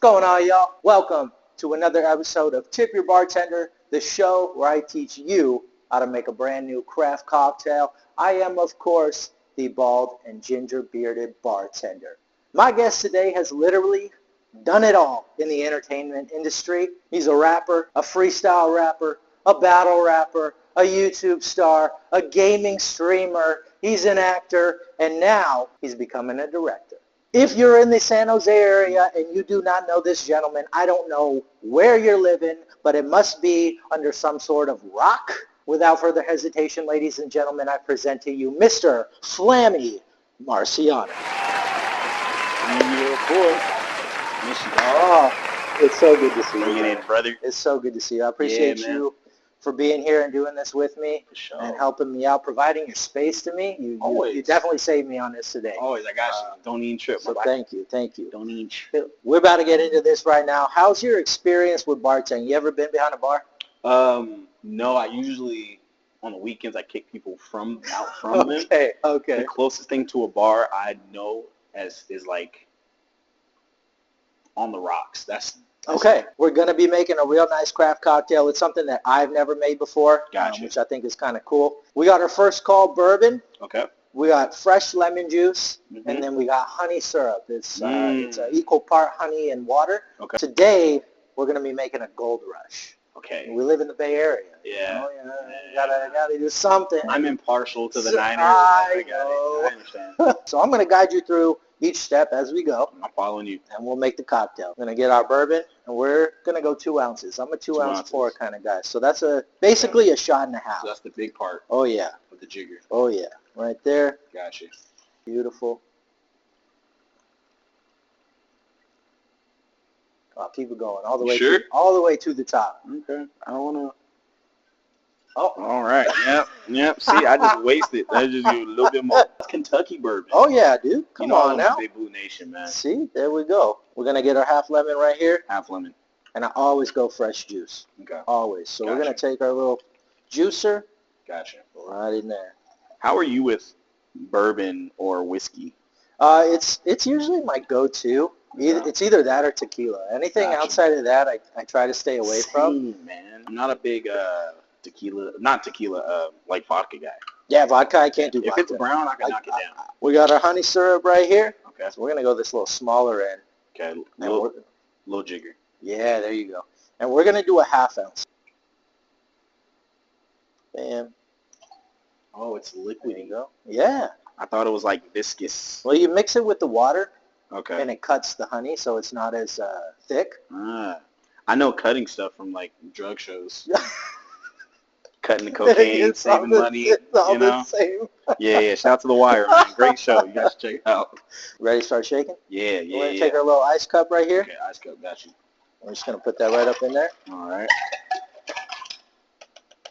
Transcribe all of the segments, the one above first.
What's going on, y'all? Welcome to another episode of Tip Your Bartender, the show where I teach you how to make a brand new craft cocktail. I am, of course, the bald and ginger-bearded bartender. My guest today has literally done it all in the entertainment industry. He's a rapper, a freestyle rapper, a battle rapper, a YouTube star, a gaming streamer. He's an actor, and now he's becoming a director. If you're in the San Jose area and you do not know this gentleman, I don't know where you're living, but it must be under some sort of rock. Without further hesitation, ladies and gentlemen, I present to you Mr. Flammy Marciano. Yeah, boy. Miss you, dog. Oh, it's so good to see you. Bring it in, brother. It's so good to see you. I appreciate you for being here and doing this with me and helping me out, providing your space to me. You definitely saved me on this today. Always, I got you. Don't even trip. So thank you. Don't even trip. We're about to get into this right now. How's your experience with bartending? You ever been behind a bar? No, I usually, on the weekends, I kick people out from them. Okay. The closest thing to a bar I know is like on the rocks. That's okay. We're going to be making a real nice craft cocktail. It's something that I've never made before, Gotcha. Which I think is kind of cool. We got our First Call Bourbon. Okay. We got fresh lemon juice, and then we got honey syrup. It's an equal part honey and water. Okay. Today, we're going to be making a Gold Rush. Okay. We live in the Bay Area. Yeah. Gotta do something. I'm impartial to the Niners. I know. I understand. So I'm going to guide you through each step as we go. I'm following you. And we'll make the cocktail. We're going to get our bourbon, and we're going to go 2 ounces. I'm a 2 ounce pour kind of guy. So that's basically a shot and a half. So that's the big part. Oh, yeah. Of the jigger. Oh, yeah. Right there. Gotcha. Beautiful. I'll keep it going all the way. Sure? All the way to the top. Okay. I don't want to. Oh, all right. Yep. See, I just wasted. I just do a little bit more. Kentucky bourbon. Oh, yeah, dude. Come on now. Big Blue Nation, man. See, there we go. We're going to get our half lemon right here. Half lemon. And I always go fresh juice. Okay. Always. So we're going to take our little juicer. Gotcha. Right in there. How are you with bourbon or whiskey? It's usually my go-to. It's either that or tequila. Anything outside of that, I try to stay away from. Man, I'm not a big like vodka guy. Yeah, vodka, I can't do vodka. If it's brown, I can knock it down. We got our honey syrup right here. Okay. So we're going to go this little smaller end. Okay, little jigger. Yeah, there you go. And we're going to do a half ounce. Bam. Oh, it's liquidy. There you go. Yeah. I thought it was like viscous. Well, you mix it with the water. Okay. And it cuts the honey, so it's not as thick. I know cutting stuff from like drug shows. Cutting the cocaine, saving money. It's all the same. Yeah. Shout out to The Wire, man. Great show. You guys check it out. Ready to start shaking? Yeah. We're going to take our little ice cup right here. Okay, ice cup. Got you. We're just going to put that right up in there. All right.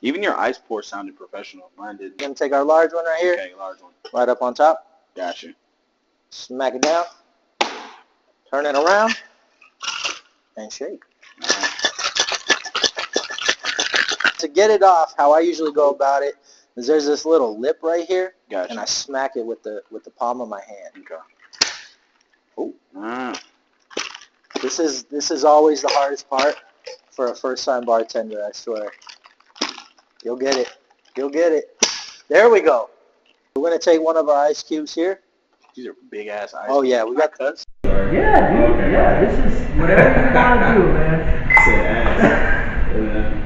Even your ice pour sounded professional. Mine didn't. We're going to take our large one right here. Okay, large one. Right up on top. Gotcha. Smack it down. Turn it around. And shake. Right. To get it off, how I usually go about it is there's this little lip right here. Gotcha. And I smack it with the palm of my hand. Okay. Oh. This is always the hardest part for a first-time bartender, I swear. You'll get it. There we go. We're going to take one of our ice cubes here. These are big-ass ice. Oh, yeah. We got cuts. Yeah, dude. Yeah, this is whatever you want to do, man. Say ass.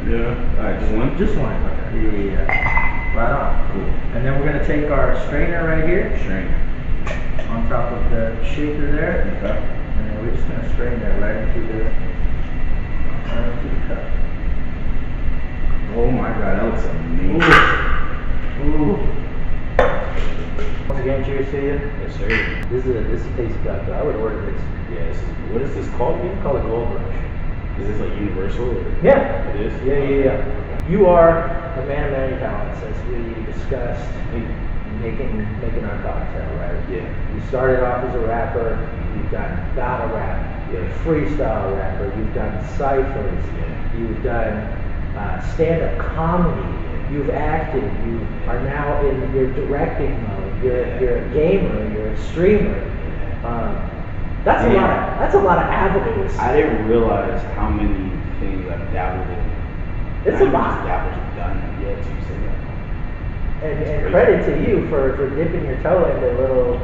Yeah. All right, just one? Just one. Okay. Yeah. Right on. Cool. And then we're going to take our strainer right here. On top of the shaker there. Okay. And then we're just going to strain that right into the cup. Oh my God, that looks amazing. Ooh. Once again, cheers to you. Yes, sir. This is a tasty cocktail. I would order this. Yeah, what is this called? You can call it Gold Rush. Is this like universal? Or? Yeah. It is? Yeah. Okay. You are a man of many talents, as we discussed making our cocktail, right? Yeah. You started off as a rapper. You've done battle rap. You're a freestyle rapper. You've done ciphers. Yeah. You've done stand-up comedy. You've acted. You are now in your directing mode. You're a gamer. You're a streamer. That's a lot of avenues. I didn't realize how many things I've dabbled in. It's a lot. Dabbled and done yet to say that. And credit to you for dipping your toe into little,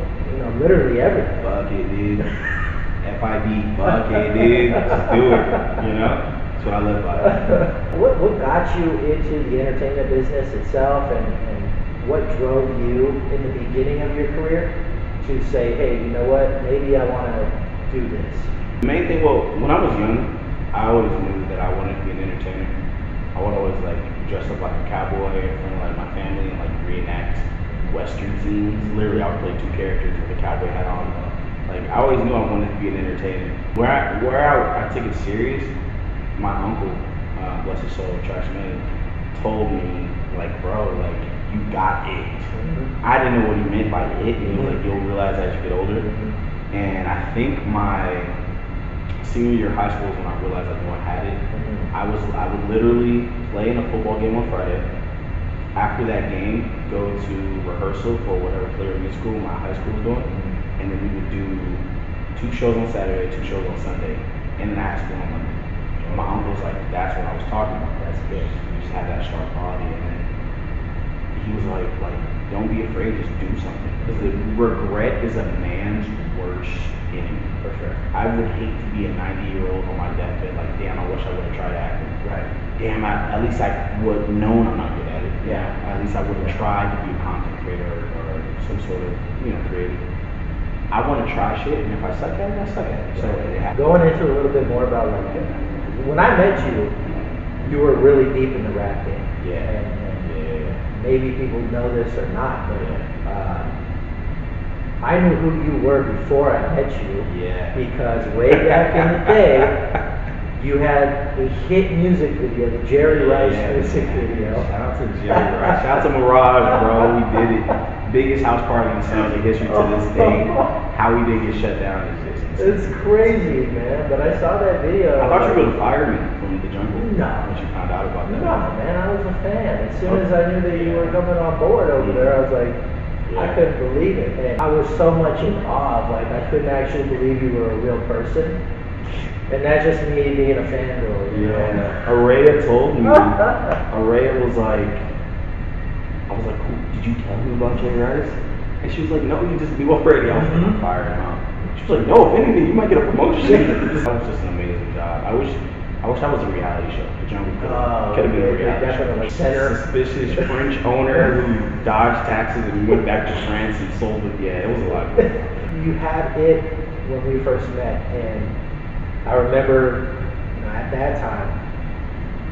literally everything. Fuck it, dude. FID, fuck it, dude. Just do it, That's what I live by. What got you into the entertainment business itself, and what drove you in the beginning of your career to say, hey, you know what, maybe I want to do this? The main thing, when I was young, I always knew that I wanted to be an entertainer. I would always dress up like a cowboy in front of my family and reenact Western scenes. Literally, I would play two characters with a cowboy hat on. I always knew I wanted to be an entertainer. Where I took it serious, my uncle, bless his soul, Traxamillion, told me, bro, you got it. Mm-hmm. I didn't know what he meant by it. He was you'll realize as you get older. Mm-hmm. And I think my senior year of high school is when I realized I knew I had it. Mm-hmm. I would literally play in a football game on Friday. After that game, go to rehearsal for whatever play or music school my high school was doing. Mm-hmm. And then we would do 2 shows on Saturday, 2 shows on Sunday, and then high school on Monday. And my uncle was that's what I was talking about. That's good. You just have that sharp quality. And then he was like, don't be afraid, just do something. Because the regret is a man's worst enemy. For sure. I would hate to be a 90-year-old on my deathbed, damn, I wish I would have tried acting. Right. Damn, at least I would have known I'm not good at it. Yeah. At least I would have tried to be a content creator or some sort of, creative. I want to try shit, and if I suck at it, I suck at it. So it happens. Going into a little bit more about when I met you, you were really deep in the rap game. Yeah. And maybe people know this or not, but I knew who you were before I met you. Yeah. Because way back in the day, you had a hit music video, the Jerry Rice music video. Shout out to Jerry Rice. Shout out to Mirage, bro. We did it. Biggest house party in San Jose history to this day. How we didn't get shut down is just insane. It's crazy, man. But I saw that video. I thought you were going to fire me from the jungle. No. Once you found out about that. No, man. I was a fan. As soon as I knew that you were coming on board over there, I was like, I couldn't believe it. And I was so much in awe of, I couldn't actually believe you were a real person. And that's just me being a fangirl. Yeah. Araya told me. Araya was I was like, cool. Did you tell him about Jerry Rice? And she was like, no, you just knew already. I was like, I'm fired now. She was like, no, if anything, you might get a promotion. That was just an amazing job. I wish that was a reality show. The Jungle could have been a reality show. Suspicious French owner who dodged taxes and went back to France and sold it. Yeah, it was a lot. You had it when we first met, and I remember at that time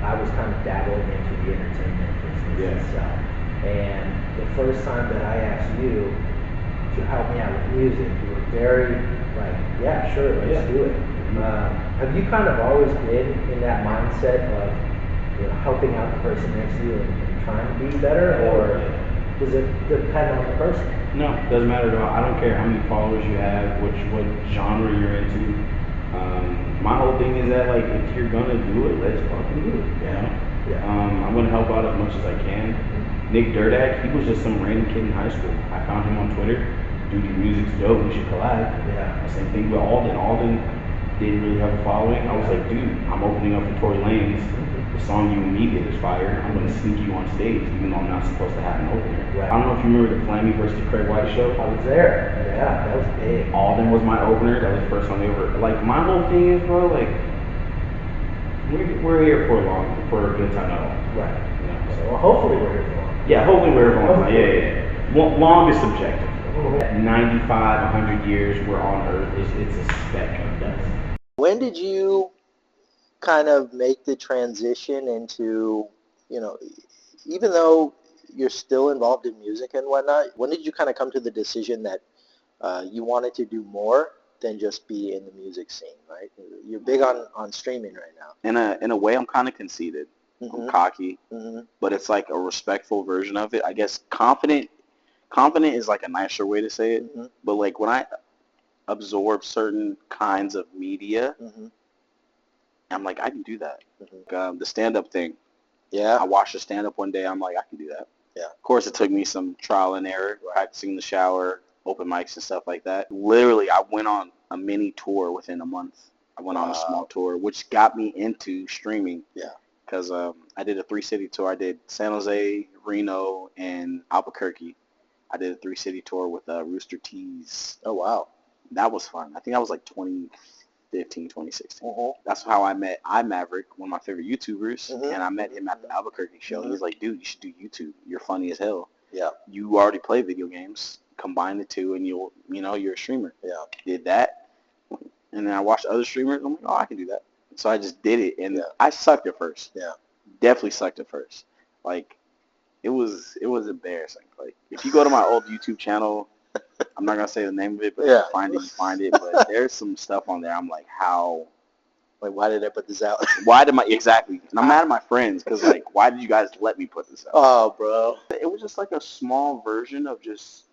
I was kind of dabbling into the entertainment business itself. And the first time that I asked you to help me out with music, you were very yeah, sure, let's do it. Have you kind of always been in that mindset of helping out the person next to you and trying to be better, or does it depend on the person? No, it doesn't matter at all. I don't care how many followers you have, what genre you're into. My whole thing is that if you're gonna do it, let's fucking do it. Yeah. I'm gonna help out as much as I can. Nick Durdak, he was just some random kid in high school. I found him on Twitter. Dude, your music's dope. We should collab. Yeah. Same thing with Alden. Alden didn't really have a following. I was like, dude, I'm opening up for Tory Lanez. The song you and me did is fire. I'm gonna sneak you on stage, even though I'm not supposed to have an opener. Right. I don't know if you remember the Flammy versus Craig White show. I was there. Yeah, that was big. Alden was my opener. That was the first time they ever. My whole thing is, bro, we're here for a good time at all. Right. So hopefully we're here for long. Yeah, hopefully we're here for long. Yeah. Long is subjective. 95, 100 years we're on Earth. It's a speck of dust. When did you kind of make the transition into, even though you're still involved in music and whatnot, when did you kind of come to the decision that you wanted to do more than just be in the music scene, right? You're big on streaming right now. In a way, I'm kind of conceited. Mm-hmm. I'm cocky, but it's a respectful version of it. I guess confident is a nicer way to say it. Mm-hmm. But when I absorb certain kinds of media, I'm I can do that. Mm-hmm. The stand-up thing. Yeah. I watched a stand-up one day. I'm I can do that. Yeah. Of course, it took me some trial and error, practicing in the shower, open mics and stuff like that. Literally, I went on a mini tour within a month. I went on a small tour, which got me into streaming. Yeah. Because I did a 3-city tour. I did San Jose, Reno, and Albuquerque. I did a 3-city tour with Rooster Teeth. Oh, wow. That was fun. I think that was like 2015, 2016. Uh-huh. That's how I met iMaverick, one of my favorite YouTubers, Mhm. and I met him at the Albuquerque show. He was like, dude, you should do YouTube. You're funny as hell. Yeah. You already play video games. Combine the two, and you're a streamer. Yeah. Did that, and then I watched other streamers. I'm like, oh, I can do that. So I just did it, and Yeah. I sucked at first. Yeah. Definitely sucked at first. Like, it was embarrassing. Like, if you go to my old YouTube channel, I'm not gonna say the name of it, but Yeah. if you find it. But there's some stuff on there. I'm like, how? Like, why did I put this out? Why did exactly? And I'm mad at my friends because, like, why did you guys let me put this out? Oh, bro. It was just like a small version of just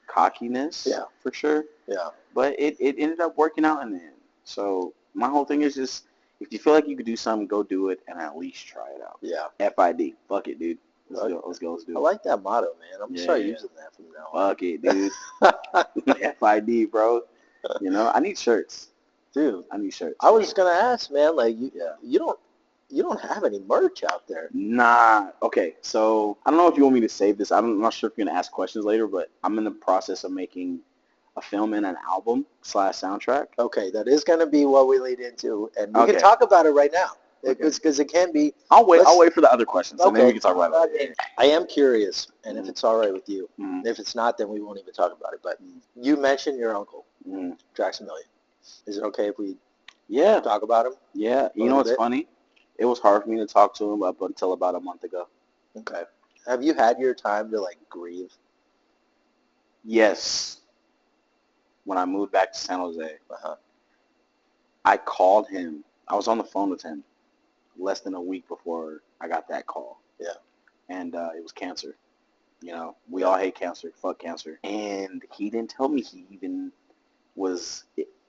cockiness. Yeah. For sure. Yeah. But it ended up working out in the end. So my whole thing is just, if you feel like you could do something, go do it and at least try it out. Yeah. FID. Fuck it, dude. Let's go. Let's do it. I like that motto, man. I'm gonna start Yeah. using that from now on. Fuck it, dude. FID, bro. You know, I need shirts. Dude, I need shirts. I was gonna ask, man. Like, you don't have any merch out there. Nah. Okay, so I don't know if you want me to save this. I'm not sure if you're going to ask questions later, but I'm in the process of making a film and an album / soundtrack. Okay, that is gonna be what we lead into, and we Okay. can talk about it right now. Okay. Because it can be. I'll wait for the other questions, and then Okay. we can talk about it. I am curious, and if it's all right with you, Mhm. if it's not, then we won't even talk about it. But you mentioned your uncle, Mhm. Traxamillion. Is it okay if we Yeah. talk about him? Yeah. You A know little what's bit? funny? It was hard for me to talk to him up until about a month ago. Okay. Have you had your time to, like, grieve? Yes. When I moved back to San Jose, Uh-huh. I called him. I was on the phone with him less than a week before I got that call. Yeah. And it was cancer. You know, we all hate cancer. Fuck cancer. And he didn't tell me he even was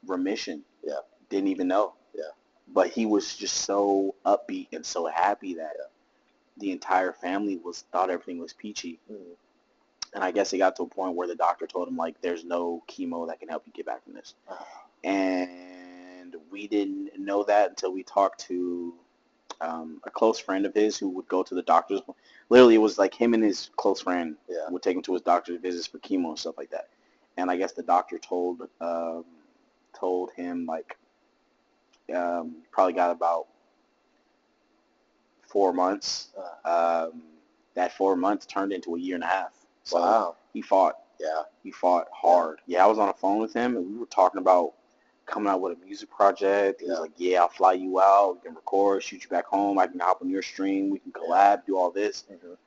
remission. Yeah. Didn't even know. Yeah. But he was just so upbeat and so happy that the entire family thought everything was peachy. Mhm. And I guess it got to a point where the doctor told him, like, there's no chemo that can help you get back from this. And we didn't know that until we talked to a close friend of his who would go to the doctors. Literally, it was like him and his close friend would take him to his doctor's visits for chemo and stuff like that. And I guess the doctor told him, like, probably got about 4 months. That 4 months turned into a year and a half. So Wow. he fought. Yeah. He fought hard. Yeah, I was on the phone with him, and we were talking about coming out with a music project. He was like, yeah, I'll fly you out. We can record, shoot you back home. I can hop on your stream. We can collab, do all this. Mhm.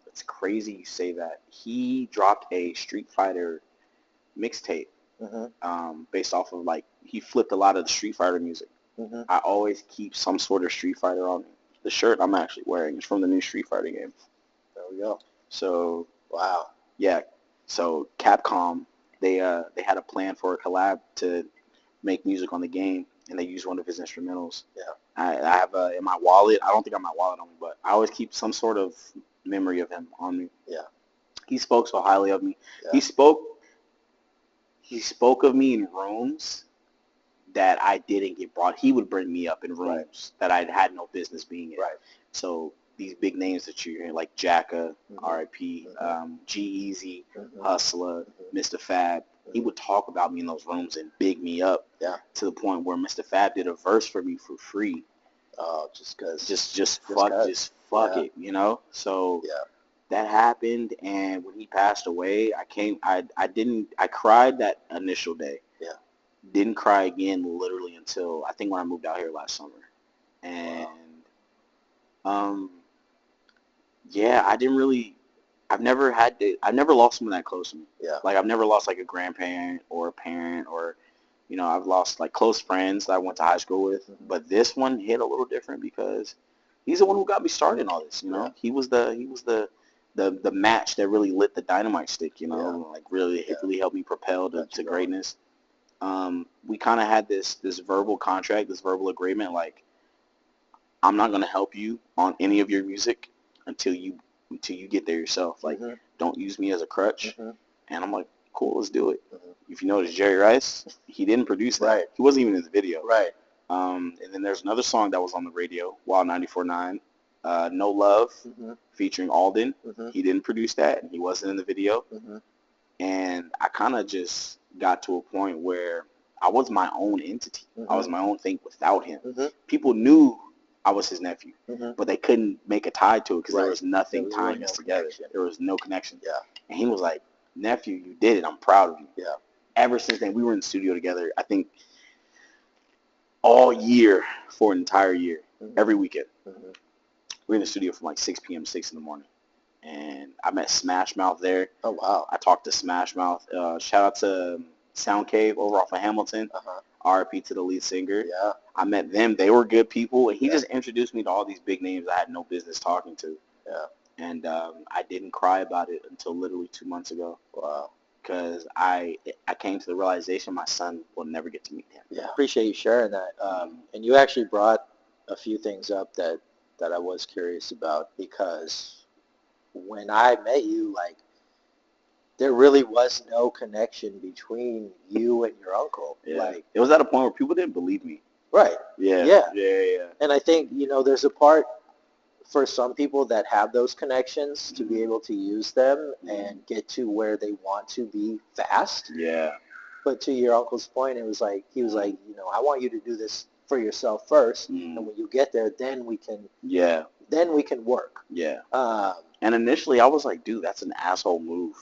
It's crazy you say that. He dropped a Street Fighter mixtape based off of, like, he flipped a lot of the Street Fighter music. Mhm. I always keep some sort of Street Fighter on me. The shirt I'm actually wearing is from the new Street Fighter game. There we go. So, Wow. yeah. So Capcom, they had a plan for a collab to make music on the game, and they used one of his instrumentals. Yeah. I have in my wallet. I don't think I have my wallet on me, but I always keep some sort of memory of him on me. Yeah. He spoke so highly of me. Yeah. He spoke of me in rooms that I didn't get brought. He would bring me up in rooms that I had no business being in. Right. So these big names that you're hearing, like Jacka, Mhm. R.I.P., Mhm. G-Eazy, Mhm. Hustler, Mr. Fab. He would talk about me in those rooms and big me up to the point where Mr. Fab did a verse for me for free. Oh, just because. Just fuck it, you know? So that happened, and when he passed away, I cried that initial day. Yeah. Didn't cry again literally until I think when I moved out here last summer. And I've never lost someone that close to me. Yeah. Like, I've never lost, like, a grandparent or a parent, or, you know, I've lost, like, close friends that I went to high school with. Mhm. But this one hit a little different because he's the one who got me started in all this, you know? Yeah. He was the match that really lit the dynamite stick, you know? Like, really helped me propel to greatness. We kind of had this verbal contract, this verbal agreement, like, I'm not going to help you on any of your music until you get there yourself. Like, don't use me as a crutch. Mhm. And I'm like, cool, let's do it. Mhm. If you notice, Jerry Rice, he didn't produce that. Right. He wasn't even in the video. Right. And then there's another song that was on the radio, Wild 94.9, No Love, Mhm. featuring Alden. Mhm. He didn't produce that. He wasn't in the video. Mhm. And I kind of just got to a point where I was my own entity. I was my own thing without him. Mhm. People knew I was his nephew, Mhm. but they couldn't make a tie to it because Right. there was nothing There was tying really us no together. connection. There was no connection. Yeah. And he was like, nephew, you did it. I'm proud of you. Yeah. Ever since then, we were in the studio together, I think, all year for an entire year, Mhm. every weekend. Mhm. We were in the studio from like 6 p.m., 6 in the morning. And I met Smash Mouth there. Oh, wow. I talked to Smash Mouth. Shout out to Sound Cave over off of Hamilton. Uh-huh. RIP to the lead singer. Yeah. I met them. They were good people. And he Yeah. just introduced me to all these big names I had no business talking to. Yeah. And I didn't cry about it until literally 2 months ago. Wow. Because I came to the realization my son will never get to meet him. Yeah. Appreciate you sharing that. And you actually brought a few things up that I was curious about, because when I met you, like, there really was no connection between you and your uncle. Yeah. Like, it was at a point where people didn't believe me. right. Yeah. Yeah. Yeah. And I think, there's a part for some people that have those connections to be able to use them and get to where they want to be fast. Yeah. But to your uncle's point, he was like, I want you to do this for yourself first, and when you get there, then we can work. Yeah. Um, And initially I was like, dude, that's an asshole move.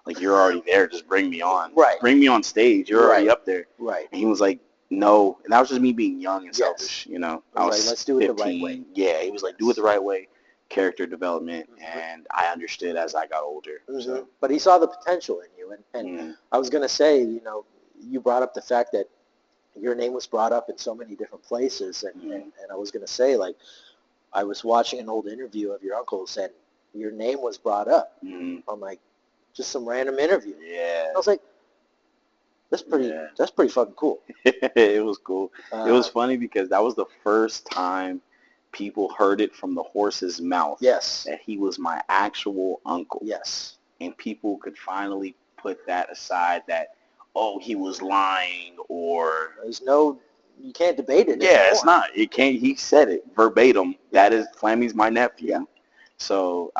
Like, you're already there. Just bring me on. Right. Bring me on stage. You're already up there. Right. And he was like, no. And that was just me being young and selfish, Yes. I was like, let's do it 15. the right way. Yeah. He was like, do it the right way. Character development. And I understood as I got older. Mm-hmm. So. But he saw the potential in you. And I was going to say, you brought up the fact that your name was brought up in so many different places. And I was going to say, like, I was watching an old interview of your uncle's, and your name was brought up on, like, just some random interview. Yeah. I was like, that's pretty fucking cool. It was cool. It was funny because that was the first time people heard it from the horse's mouth. Yes. That he was my actual uncle. Yes. And people could finally put that aside that, oh, he was lying, or... You can't debate it Yeah, anymore. it's not. He said it verbatim. That is, Flammy's my nephew. Yeah. So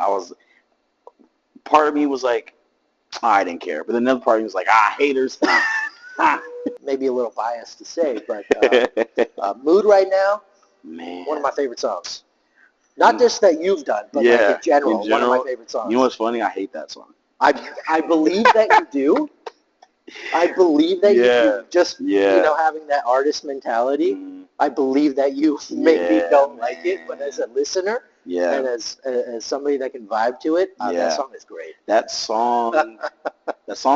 part of me was like, I didn't care. But another part of me was like, haters. Maybe a little biased to say, but Mood Right Now, man, one of my favorite songs. Not just that you've done, but like in general, one of my favorite songs. You know what's funny? I hate that song. I believe that you do. I believe that you do. Just, having that artist mentality, I believe that you maybe don't like it, but as a listener and as somebody that can vibe to it, that song is great. That song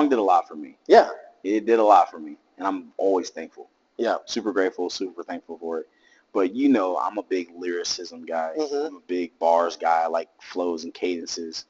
did a lot for me. Yeah. It did a lot for me, and I'm always thankful. Yeah. Super grateful, super thankful for it. But I'm a big lyricism guy. Mm-hmm. I'm a big bars guy. I like flows and cadences.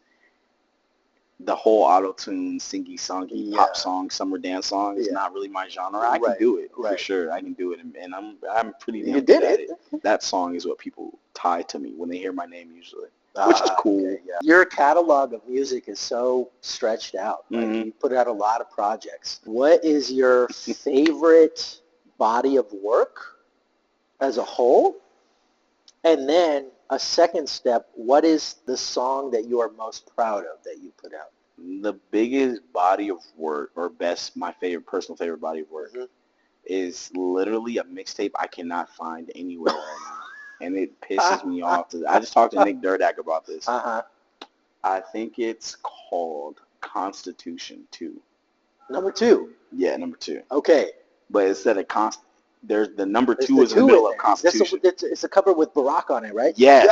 The whole auto-tune, singy-songy, pop song, summer dance song is not really my genre. I can do it, for sure. I can do it, and I'm pretty damn good at it. That song is what people tie to me when they hear my name usually, which is cool. Okay, yeah. Your catalog of music is so stretched out. Like, you put out a lot of projects. What is your favorite body of work as a whole? And then a second step, what is the song that you are most proud of that you put out? The biggest body of work, or my personal favorite body of work, is literally a mixtape I cannot find anywhere right now. And it pisses me off. I just talked to Nick Durdak about this. I think it's called Constitution 2. Number 2? Yeah, number 2. Okay. But instead of there's the number 2 is in the middle of Constitution. It's a cover with Barack on it, right? Yes.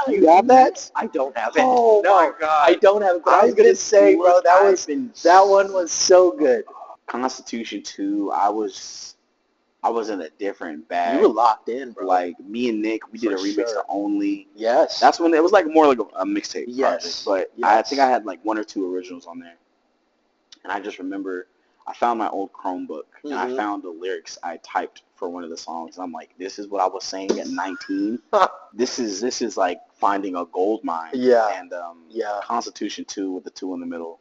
Yeah. You have that? I don't have it. Oh, no, my God. I don't have it. But I was going to say, bro, that one was so good. Constitution 2, I was in a different bag. You were locked in, bro. Like, me and Nick, we did a remix to Only. Yes. That's when it was like more like a mixtape project. But I think I had like 1 or 2 originals on there. And I just remember I found my old Chromebook, and I found the lyrics I typed for one of the songs. And I'm like, this is what I was saying at 19. This is like finding a gold mine. Yeah. And Constitution 2 with the 2 in the middle.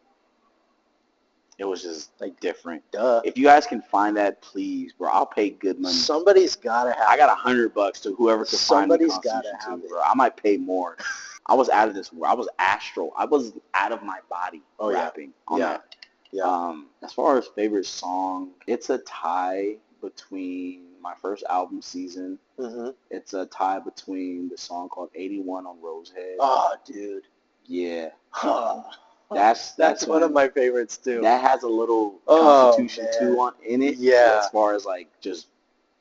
It was just like different. Duh. If you guys can find that, please, bro, I'll pay good money. Somebody's gotta have. I got $100 to whoever can find the Constitution to me, bro. I might pay more. I was out of this world. I was astral. I was out of my body rapping on that. Yeah. As far as favorite song, it's a tie between my first album, Season. Mm-hmm. It's a tie between the song called 81 on Rosehead. Oh, dude. Yeah. That's one of my favorites, too. That has a little Constitution 2 in it. Yeah. As far as, like, just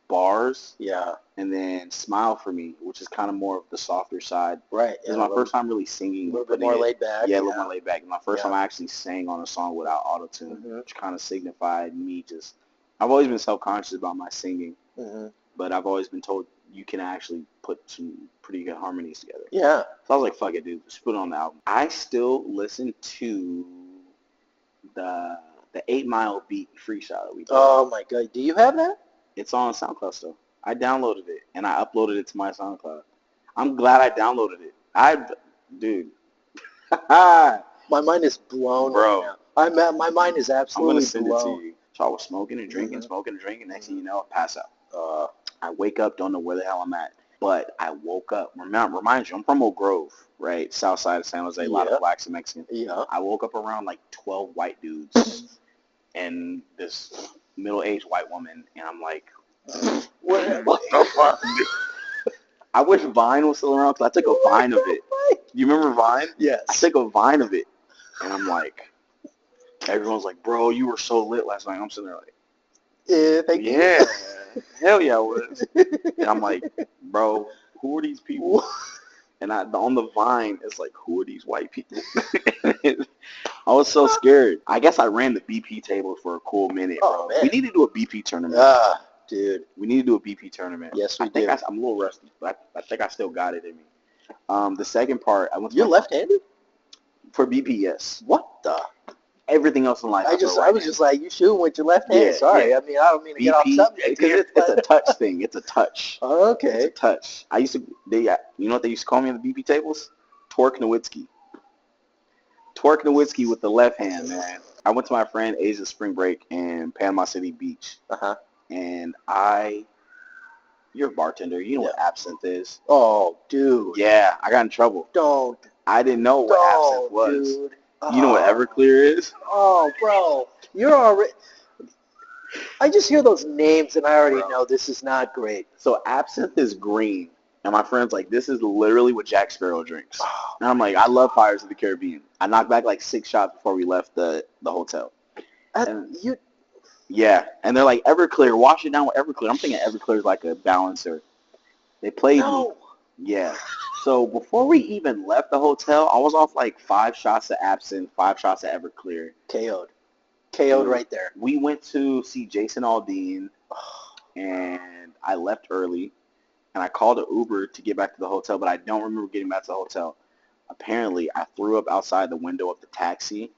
bars. Yeah. And then Smile for Me, which is kind of more of the softer side. Right. It was my first time really singing. A little bit more laid back. Yeah, a little more laid back. My first time I actually sang on a song without auto-tune, which kind of signified me just... I've always been self-conscious about my singing, but I've always been told you can actually put some pretty good harmonies together. Yeah. So I was like, fuck it, dude. Just put it on the album. I still listen to the 8 Mile Beat freestyle that we did. Oh, my God. Do you have that? It's on SoundCloud still. I downloaded it, and I uploaded it to my SoundCloud. I'm glad I downloaded it. Dude. My mind is blown right now. My mind is absolutely blown. I'm going to send it to you. So I was smoking and drinking, Next thing you know, I pass out. I wake up, don't know where the hell I'm at. But I woke up. Remind you, I'm from Oak Grove, right? South side of San Jose, a lot of blacks and Mexicans. Yeah. I woke up around like 12 white dudes and this middle-aged white woman, and I'm like, what the fuck, dude? I wish Vine was still around, because I took a Vine of it. You remember Vine? Yes. I took a Vine of it, and I'm like, everyone's like, bro, you were so lit last night. I'm sitting there like, yeah, thank you. Yeah, hell yeah, I was. And I'm like, bro, who are these people? And on the Vine, it's like, who are these white people? I was so scared. I guess I ran the BP table for a cool minute, bro. Man. We need to do a BP tournament. Dude. We need to do a BP tournament. Yes, we do. I'm a little rusty, but I think I still got it in me. The second part, I went to You're left-handed? For BP, yes. What the? Everything else in life. I was just like, you shooting with your left hand. Sorry. I mean, I don't mean to get off subject. Because it's a touch thing. It's a touch. Oh, okay. It's a touch. You know what they used to call me on the BP tables? Torque Nowitzki. Torque Nowitzki with the left hand, man. I went to my friend Asia's spring break in Panama City Beach. And you're a bartender. You know what absinthe is. Oh, dude. Yeah, I got in trouble. Don't. I didn't know what absinthe was. Dude. You know what Everclear is? Oh, bro. You're already... I just hear those names and I already know this is not great. So absinthe is green. And my friend's like, this is literally what Jack Sparrow drinks. And I'm like, I love Pirates of the Caribbean. I knocked back like 6 shots before we left the hotel. Yeah. And they're like, Everclear, wash it down with Everclear. I'm thinking Everclear is like a balancer. They played me. Yeah. So before we even left the hotel, I was off like 5 shots of absinthe, 5 shots of Everclear. KO'd right there. We went to see Jason Aldean, and I left early, and I called an Uber to get back to the hotel, but I don't remember getting back to the hotel. Apparently, I threw up outside the window of the taxi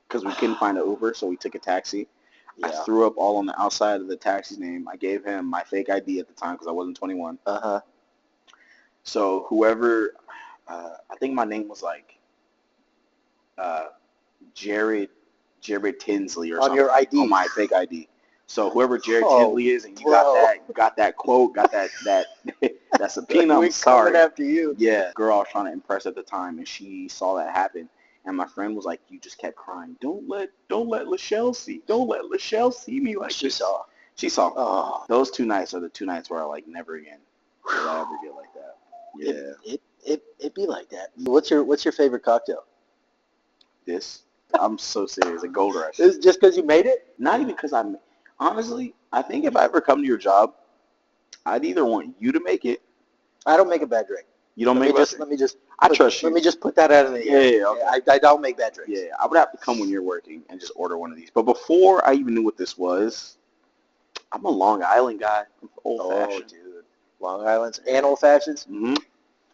because we couldn't find an Uber, so we took a taxi. Yeah. I threw up all on the outside of the taxi's name. I gave him my fake ID at the time because I wasn't 21. So whoever, I think my name was like Jared Tinsley or something. On your ID. On my fake ID. So whoever Jared Tinsley is, and you got that quote, got that subpoena, I'm sorry. Coming after you. Yeah, girl I was trying to impress at the time, and she saw that happen. And my friend was like, you just kept crying. Don't let Lachelle see. Don't let Lachelle see me like she this. She saw. Oh. Those 2 nights are the 2 nights where I like, never again will I ever get like that. Yeah. It'd be like that. What's your favorite cocktail? This? I'm so serious. A Gold Rush. Is it just because you made it? Not even because honestly, I think if I ever come to your job, I'd either want you to make it. I don't make a bad drink. You don't make a bad drink? I trust you. Let me just put that out in the air. Yeah, okay. I don't make bad drinks. Yeah, I would have to come when you're working and just order one of these. But before I even knew what this was, I'm a Long Island guy. I'm old-fashioned. Oh, dude. Long Island's and old-fashions? Mm-hmm.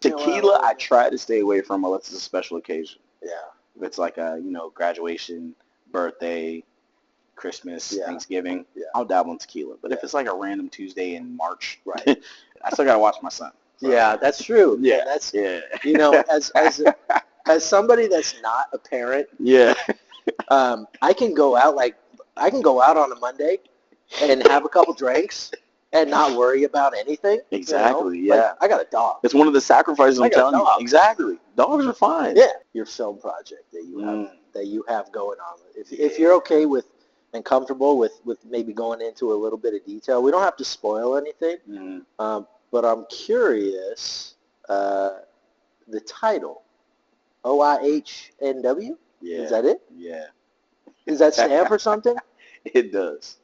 Tequila, I try to stay away from unless it's a special occasion. Yeah. If it's like a, graduation, birthday, Christmas, Thanksgiving, I'll dabble in tequila. But if it's like a random Tuesday in March, right, I still got to watch my son. So. Yeah, that's true. Yeah. As somebody that's not a parent, I can go out on a Monday and have a couple drinks and not worry about anything. Exactly, you know? yeah. Like, I got a dog. It's one of the sacrifices I'm got a telling you. dog. Exactly. Dogs are fine. Yeah, your film project that you have going on. If you're okay with and comfortable with maybe going into a little bit of detail, we don't have to spoil anything. But I'm curious, the title, OIHNW. Yeah. Is that it? Yeah. Does that stand for something? It does.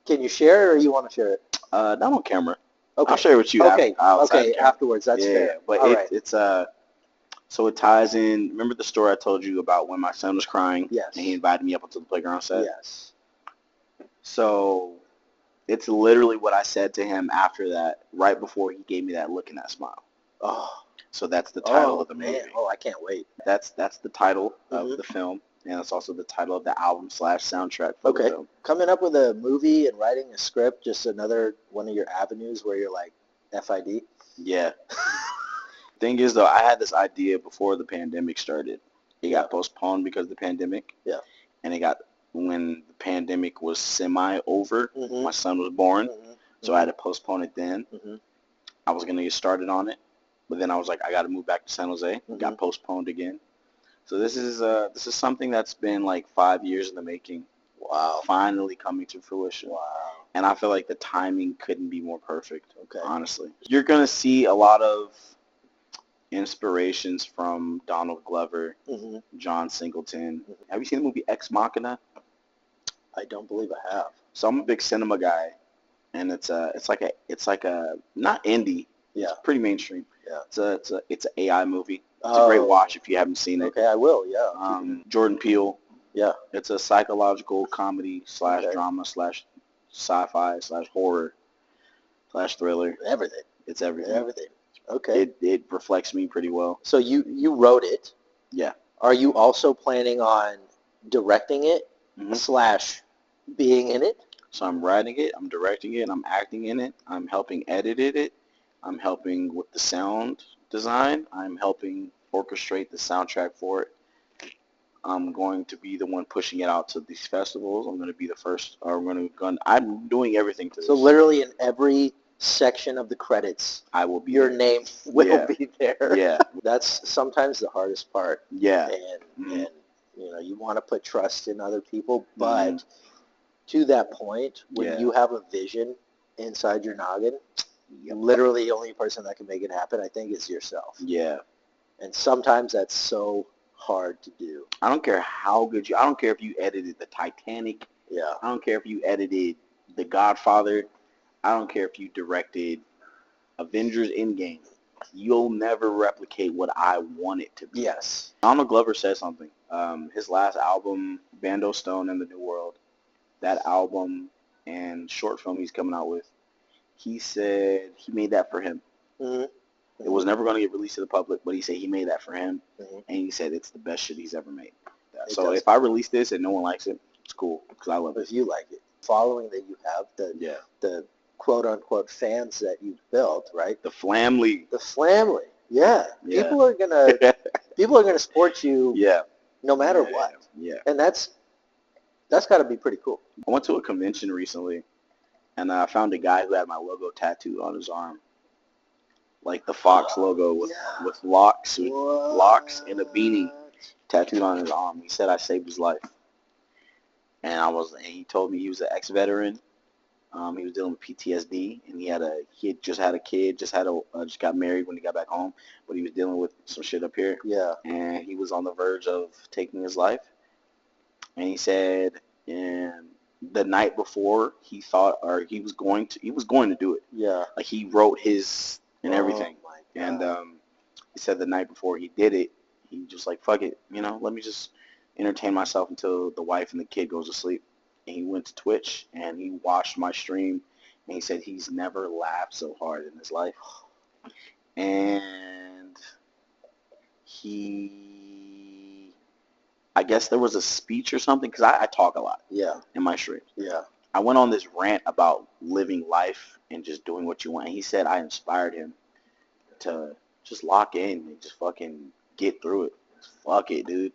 Can you share it, or you want to share it? Not on camera. Okay. I'll share it with you. Okay. Okay. Afterwards. That's fair. But it's so it ties in. Remember the story I told you about when my son was crying? Yes. And he invited me up onto the playground set? Yes. So it's literally what I said to him after that, right before he gave me that look and that smile. Oh. So that's the title of the movie. Man. Oh, I can't wait. That's the title of the film, and it's also the title of the album / soundtrack for the film. Coming up with a movie and writing a script, just another one of your avenues where you're like, FID? Yeah. Thing is, though, I had this idea before the pandemic started. It got postponed because of the pandemic. Yeah. And when the pandemic was semi-over, my son was born, so I had to postpone it then. I was going to get started on it, but then I was like, I got to move back to San Jose. It got postponed again. So this is something that's been like 5 years in the making. Wow. Finally coming to fruition. Wow. And I feel like the timing couldn't be more perfect, honestly. You're going to see a lot of inspirations from Donald Glover, John Singleton. Have you seen the movie Ex Machina? I don't believe I have. So I'm a big cinema guy, and it's like a not indie. Yeah. It's pretty mainstream. Yeah. It's an AI movie. It's a great watch if you haven't seen it. Okay, I will. Yeah. Jordan Peele. Yeah. It's a psychological comedy / drama / sci-fi / horror / thriller. Everything. It's everything. Everything. Okay. It reflects me pretty well. So you wrote it. Yeah. Are you also planning on directing it / being in it? So I'm writing it, I'm directing it, I'm acting in it, I'm helping edit it, I'm helping with the sound design, I'm helping orchestrate the soundtrack for it. I'm going to be the one pushing it out to these festivals. I'm going to be the first, I'm doing everything to this. So literally in every section of the credits, I will be your there. name will be there. Yeah. That's sometimes the hardest part. Yeah. And you want to put trust in other people, but to that point, when you have a vision inside your noggin, literally the only person that can make it happen, I think, is yourself. Yeah. And sometimes that's so hard to do. I don't care how good I don't care if you edited the Titanic. Yeah. I don't care if you edited The Godfather. I don't care if you directed Avengers Endgame. You'll never replicate what I want it to be. Yes. Donald Glover said something. His last album, Bando Stone and the New World, that album and short film he's coming out with, he said he made that for him. It was never going to get released to the public, but he said he made that for him, and he said it's the best shit he's ever made. So if I release this and no one likes it, it's cool, because I love it. If you like it. Following that you have, the quote-unquote fans that you've built, right? The Flamily. The Flamily, yeah. People are gonna support you no matter what. Yeah. And that's got to be pretty cool. I went to a convention recently, and I found a guy who had my logo tattooed on his arm. Like the Fox logo with locks and a beanie tattooed on his arm. He said I saved his life. And he told me he was an ex-veteran. He was dealing with PTSD, and he had just had a kid, just got married when he got back home, but he was dealing with some shit up here. Yeah. And he was on the verge of taking his life. And he said, the night before he was going to do it. Yeah. Like he wrote his and everything. Oh my God. And he said the night before he did it, he just like, fuck it, let me just entertain myself until the wife and the kid goes to sleep. And he went to Twitch and he watched my stream, and he said he's never laughed so hard in his life. And I guess there was a speech or something, because I talk a lot in my streams. Yeah. I went on this rant about living life and just doing what you want. And he said I inspired him to just lock in and just fucking get through it. Fuck it, dude.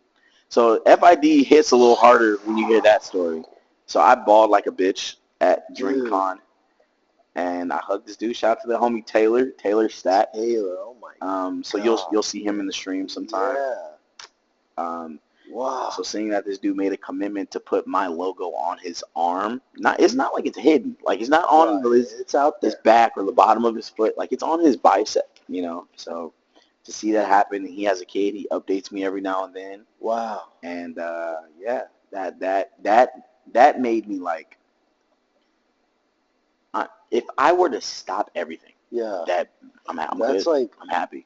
So FID hits a little harder when you hear that story. So I bawled like a bitch at DrinkCon, and I hugged this dude. Shout out to the homie Taylor Stat. Oh my God. So you'll see him in the stream sometime. Yeah. Wow. So seeing that this dude made a commitment to put my logo on his arm, it's not like it's hidden. Like it's not on it's out there. his back or the bottom of his foot. Like it's on his bicep, So to see that happen, he has a kid. He updates me every now and then. Wow. And that made me like, if I were to stop everything, I'm That's good. like, I'm happy.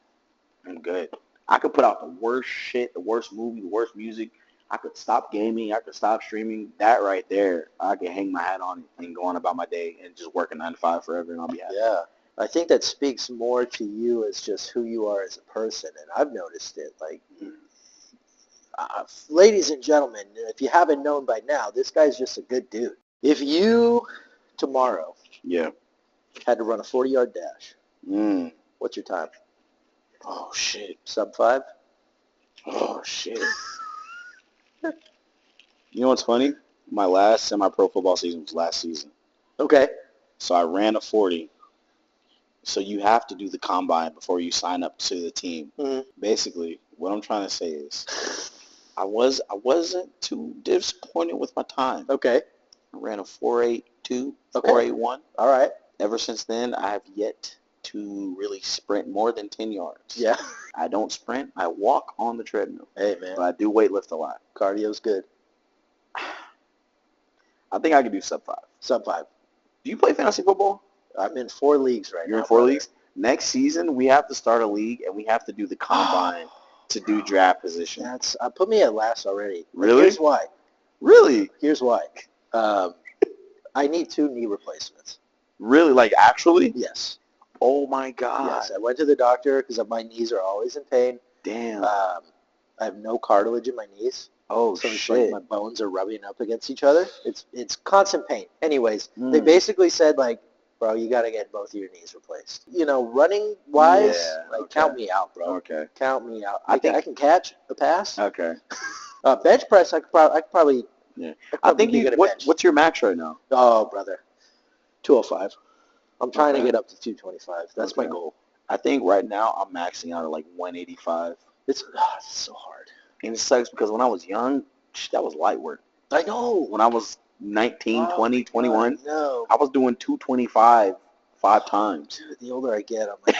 I'm good. I could put out the worst shit, the worst movie, the worst music. I could stop gaming. I could stop streaming. That right there, I could hang my hat on and go on about my day and just work a 9 to 5 forever, and I'll be happy. Yeah. I think that speaks more to you as just who you are as a person, and I've noticed it. Like, ladies and gentlemen, if you haven't known by now, this guy's just a good dude. If you, tomorrow, had to run a 40-yard dash, what's your time? Oh, shit. Sub 5? Oh, shit. You know what's funny? My last semi-pro football season was last season. Okay. So I ran a 40. So you have to do the combine before you sign up to the team. Mm-hmm. Basically, what I'm trying to say is I wasn't too disappointed with my time. Okay. I ran a 4.82, 4.81. All right. Ever since then, I have yet to really sprint more than 10 yards. Yeah. I don't sprint. I walk on the treadmill. Hey, man. But I do weightlift a lot. Cardio's good. I think I could do sub 5. Sub 5. Do you play fantasy football? I'm in 4 leagues right now. You're in 4 leagues? Next season, we have to start a league, and we have to do the combine to do draft position. Put me at last already. Really? Here's why. Really? Here's why. I need 2 knee replacements. Really? Like, actually? Yes. Oh, my God. Yes, I went to the doctor because my knees are always in pain. Damn. I have no cartilage in my knees. Oh, so shit. It's like my bones are rubbing up against each other. It's constant pain. Anyways, they basically said, like, bro, you got to get both of your knees replaced. Running-wise, count me out, bro. Okay. Count me out. I think I can catch a pass. Okay. Bench press, I could probably. Yeah. I think what's your max right now? Oh, brother. 205. I'm trying to get up to 225. That's my goal. I think right now I'm maxing out at like 185. It's so hard. And it sucks because when I was young, that was light work. I know. When I was 19, 20, 21, no. I was doing 225 5 times. Dude, the older I get, I'm like,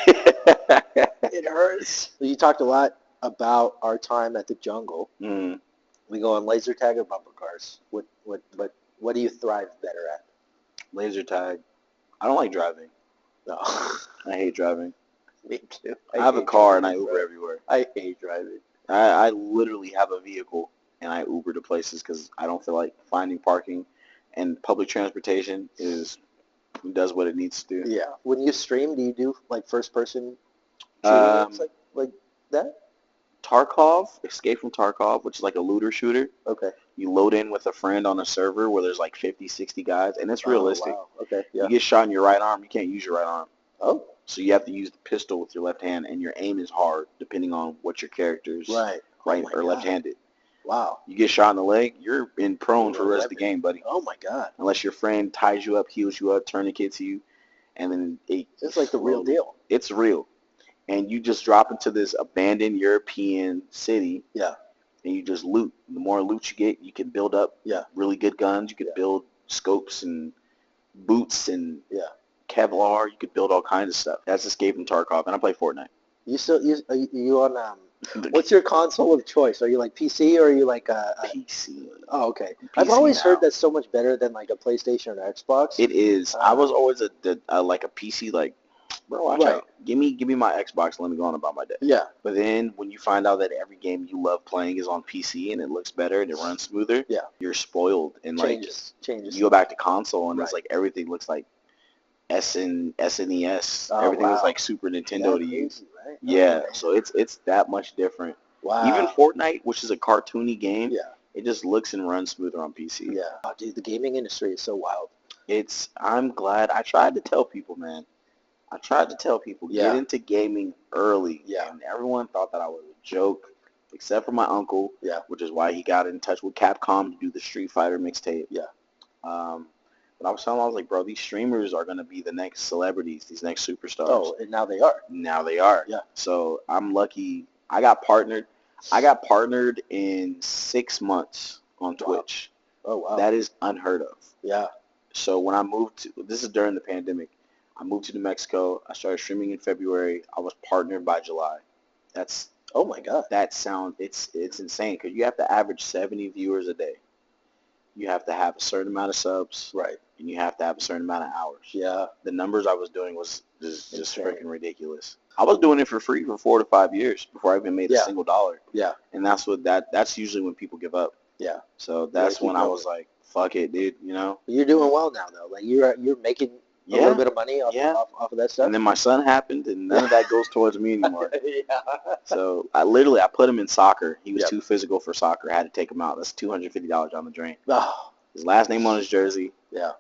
it hurts. You talked a lot about our time at the jungle. Mm. We go on laser tag or bumper cars. What do you thrive better at? Laser tag. I don't like driving. No. I hate driving. Me too. I have a car and I Uber everywhere. I hate driving. I literally have a vehicle and I Uber to places because I don't feel like finding parking, and public transportation does what it needs to do. Yeah. When you stream, do you do like first person shooters like that? Escape from Tarkov, which is like a looter shooter. Okay. You load in with a friend on a server where there's like 50, 60 guys, and it's realistic. Wow. Okay. Yeah. You get shot in your right arm, you can't use your right arm. Oh. So you have to use the pistol with your left hand, and your aim is hard depending on what your character's right or left-handed. Wow. You get shot in the leg, you're in prone for the rest of the game, buddy. Oh, my God. Unless your friend ties you up, heals you up, tourniquets you, and then it's like the real deal. It's real. And you just drop into this abandoned European city. Yeah. And you just loot. The more loot you get, you can build up really good guns. You can build scopes and boots and Kevlar. You could build all kinds of stuff. That's Escape from Tarkov. And I play Fortnite. Are you on what's your console of choice? Are you like PC or are you like PC? Oh, okay. PC I've always heard that's so much better than like a PlayStation or Xbox. It is. I was always like a PC, like, bro, watch out. Give me my Xbox and let me go on about my day. Yeah. But then when you find out that every game you love playing is on PC and it looks better and it runs smoother, you're spoiled. And changes. You go back to console and it's like everything looks like SNES. Everything is like Super Nintendo to you. Right? Yeah. So it's that much different. Wow. Even Fortnite, which is a cartoony game, it just looks and runs smoother on PC. Yeah. Oh, dude, the gaming industry is so wild. I'm glad. I tried to tell people, man. Get into gaming early. Yeah. And everyone thought that I was a joke. except for my uncle. Yeah. Which is why he got in touch with Capcom to do the Street Fighter mixtape. Yeah. But I was telling him, I was like, bro, these streamers are going to be the next celebrities, these next superstars. Oh, and now they are. Now they are. Yeah. So I'm lucky. I got partnered in 6 months on Twitch. Oh, wow. That is unheard of. Yeah. So when I moved this is during the pandemic. I moved to New Mexico. I started streaming in February. I was partnered by July. That's, oh my God. It's insane because you have to average 70 viewers a day. You have to have a certain amount of subs. Right. And you have to have a certain amount of hours. Yeah. The numbers I was doing was just freaking ridiculous. I was doing it for free for 4 to 5 years before I even made a single dollar. Yeah. And that's usually when people give up. Yeah. So that's when I was like, fuck it, dude, you know? You're doing well now, though. Like, you're making a little bit of money off of that stuff. And then my son happened, and none of that goes towards me anymore. Yeah. So I put him in soccer. He was too physical for soccer. I had to take him out. That's $250 down the drain. Oh. His last name on his jersey. Yeah.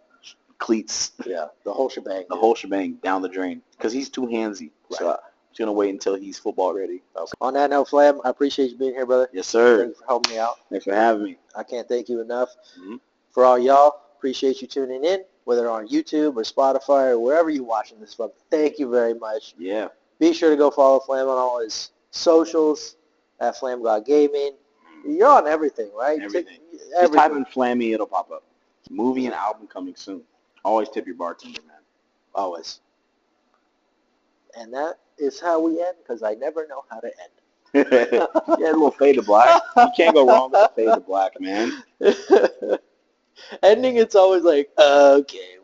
Cleats. Yeah. The whole shebang. The whole shebang down the drain. Because he's too handsy. Right. So I'm just going to wait until he's football ready. Okay. On that note, Flam, I appreciate you being here, brother. Yes, sir. Thank you for helping me out. Thanks for having me. I can't thank you enough. Mm-hmm. For all y'all, appreciate you tuning in, whether on YouTube or Spotify or wherever you're watching this from. Thank you very much. Yeah. Be sure to go follow Flam on all his socials at FlamGod Gaming. You're on everything, right? Everything. Just type in Flammy, it'll pop up. Movie and album coming soon. Always tip your bartender, man. Always. And that is how we end, because I never know how to end. Yeah, a little fade to black. You can't go wrong with a fade to black, man. Ending, it's always like, okay,